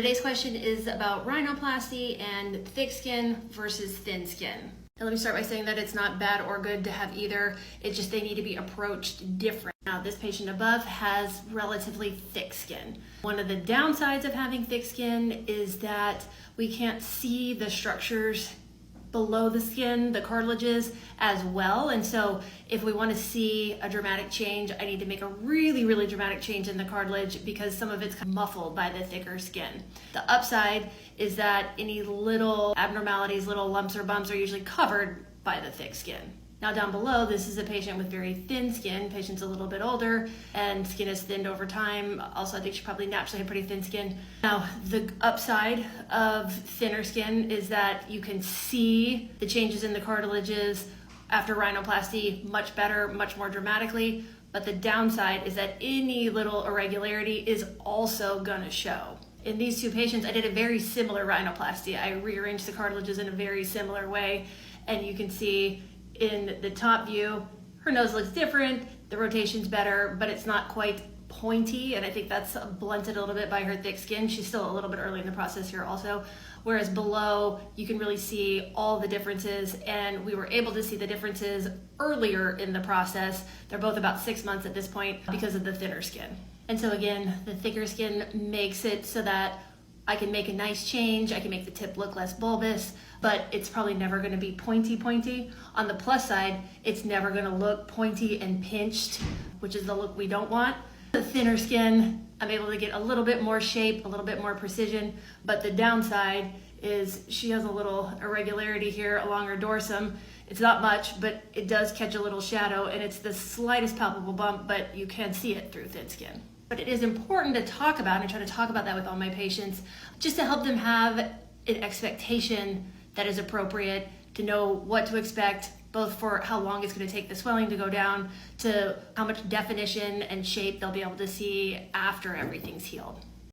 Today's question is about rhinoplasty and thick skin versus thin skin. And let me start by saying that it's not bad or good to have either. It's just they need to be approached different. Now, this patient above has relatively thick skin. One of the downsides of having thick skin is that we can't see the structures below the skin, the cartilages, as well. And so if we want to see a dramatic change, I need to make a really dramatic change in the cartilage because some of it's muffled by the thicker skin. The upside is that any little abnormalities, little lumps or bumps are usually covered by the thick skin. Now down below, this is a patient with very thin skin. Patient's a little bit older and skin has thinned over time. Also, I think she probably naturally had pretty thin skin. Now, the upside of thinner skin is that you can see the changes in the cartilages after rhinoplasty much better, much more dramatically. But the downside is that any little irregularity is also gonna show. In these two patients, I did a very similar rhinoplasty. I rearranged the cartilages in a very similar way, and you can see in the top view, her nose looks different, the rotation's better, but it's not quite pointy, and I think that's blunted a little bit by her thick skin. She's still a little bit early in the process here also, whereas below, you can really see all the differences, and we were able to see the differences earlier in the process. They're both about 6 months at this point because of the thinner skin. And so again, the thicker skin makes it so that I can make a nice change, I can make the tip look less bulbous, but it's probably never gonna be pointy. On the plus side, it's never gonna look pointy and pinched, which is the look we don't want. The thinner skin, I'm able to get a little bit more shape, a little bit more precision, but the downside is she has a little irregularity here along her dorsum. It's not much, but it does catch a little shadow, and it's the slightest palpable bump, but you can see it through thin skin. But it is important to talk about, and I try to talk about that with all my patients, just to help them have an expectation that is appropriate, to know what to expect, both for how long it's going to take the swelling to go down, to how much definition and shape they'll be able to see after everything's healed.